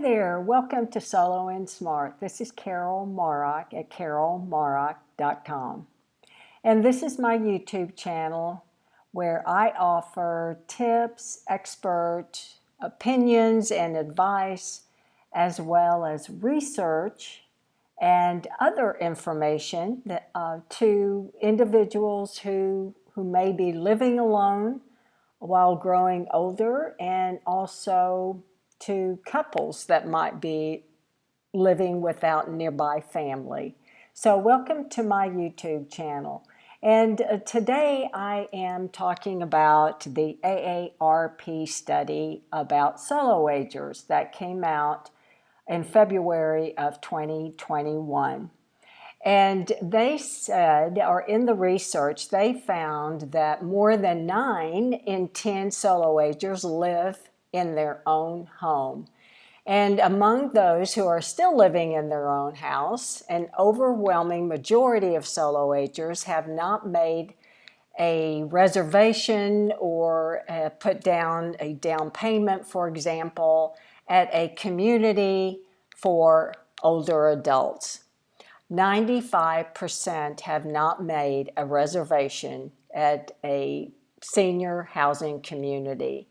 there, welcome to Solo and Smart. This is Carol Marak at carolmarak.com. And this is my YouTube channel where I offer tips, expert opinions, and advice, as well as research and other information to individuals who may be living alone while growing older, and also to couples that might be living without nearby family. So welcome to my YouTube channel. And today I am talking about the AARP study about solo agers that came out in February of 2021. And they said, or in the research, they found that more than 9 in 10 solo agers live in their own home. And among those who are still living in their own house, an overwhelming majority of solo agers have not made a reservation or put down a down payment, for example, at a community for older adults. 95% have not made a reservation at a senior housing community.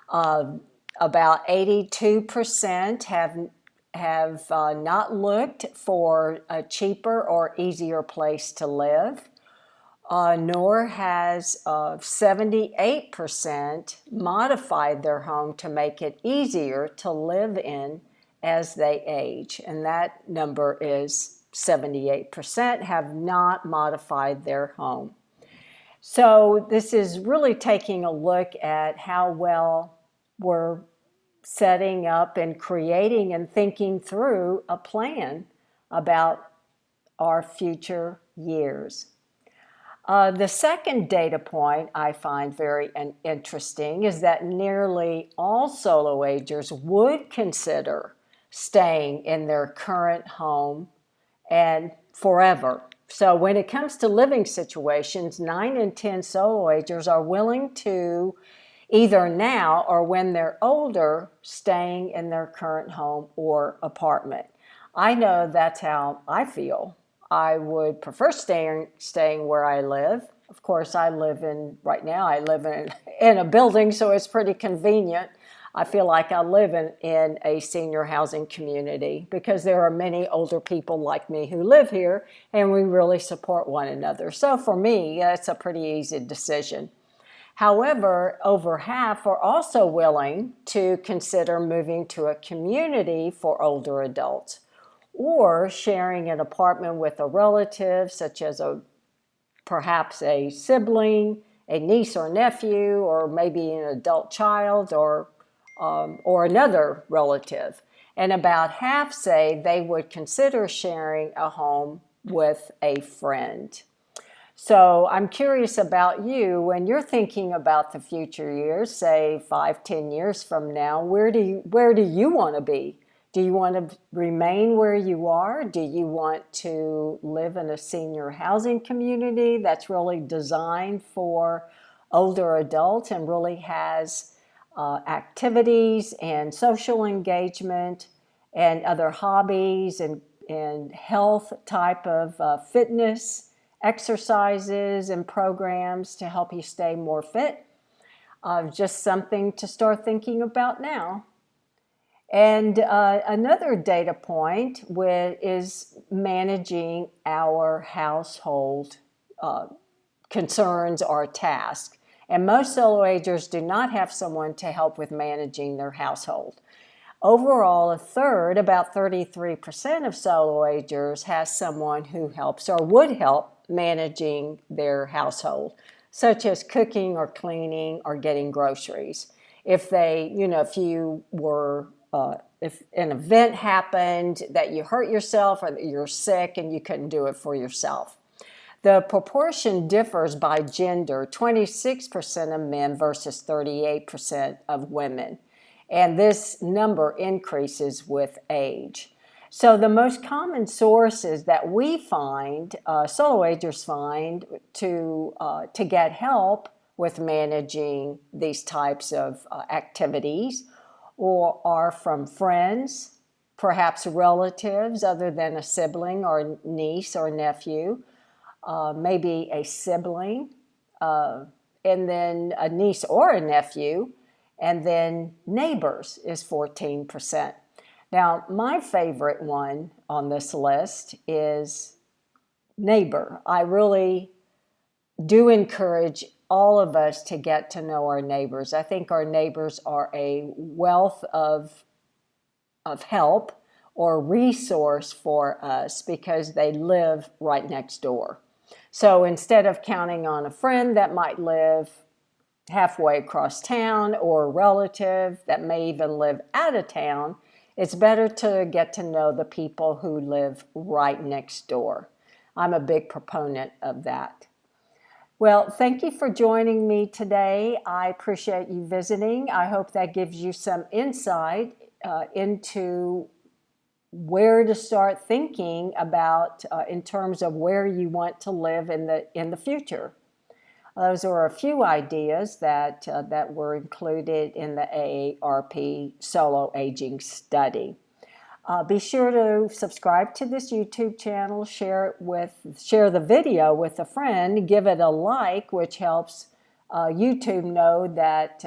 About 82% have not looked for a cheaper or easier place to live, nor has 78% modified their home to make it easier to live in as they age. And that number is 78% have not modified their home. So this is really taking a look at how well we're setting up and creating and thinking through a plan about our future years. The second data point I find very interesting is that nearly all solo agers would consider staying in their current home and forever. So when it comes to living situations, 9 in 10 solo agers are willing to, either now or when they're older, staying in their current home or apartment. I know that's how I feel. I would prefer staying where I live. Of course, right now I live in a building, so it's pretty convenient. I feel like I live in a senior housing community because there are many older people like me who live here, and we really support one another. So for me, it's a pretty easy decision. However, over half are also willing to consider moving to a community for older adults, or sharing an apartment with a relative, such as perhaps a sibling, a niece or nephew, or maybe an adult child, or another relative. And about half say they would consider sharing a home with a friend. So I'm curious about you, when you're thinking about the future years, say 5-10 years from now, where do you want to be? Do you want to remain where you are? Do you want to live in a senior housing community that's really designed for older adults and really has activities and social engagement and other hobbies and health type of fitness exercises and programs to help you stay more fit? Just something to start thinking about now. And another data point is managing our household concerns or tasks. And most solo agers do not have someone to help with managing their household. Overall, a third, about 33% of solo agers has someone who helps or would help managing their household, such as cooking or cleaning or getting groceries. If if an event happened that you hurt yourself or that you're sick and you couldn't do it for yourself. The proportion differs by gender, 26% of men versus 38% of women. And this number increases with age. So the most common sources that we find, solo agers find, to get help with managing these types of activities or are from friends, perhaps relatives other than a sibling or niece or nephew, maybe a sibling, and then a niece or a nephew, and then neighbors is 14%. Now, my favorite one on this list is neighbor. I really do encourage all of us to get to know our neighbors. I think our neighbors are a wealth of help or resource for us because they live right next door. So instead of counting on a friend that might live halfway across town or a relative that may even live out of town, it's better to get to know the people who live right next door. I'm a big proponent of that. Well, thank you for joining me today. I appreciate you visiting. I hope that gives you some insight into where to start thinking about in terms of where you want to live in the future. Those are a few ideas that were included in the AARP Solo Aging Study. Be sure to subscribe to this YouTube channel, share the video with a friend, give it a like, which helps YouTube know that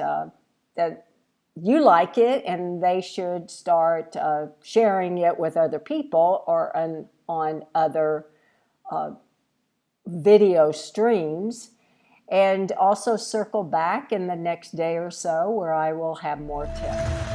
you like it, and they should start sharing it with other people or on other video streams. And also circle back in the next day or so where I will have more tips.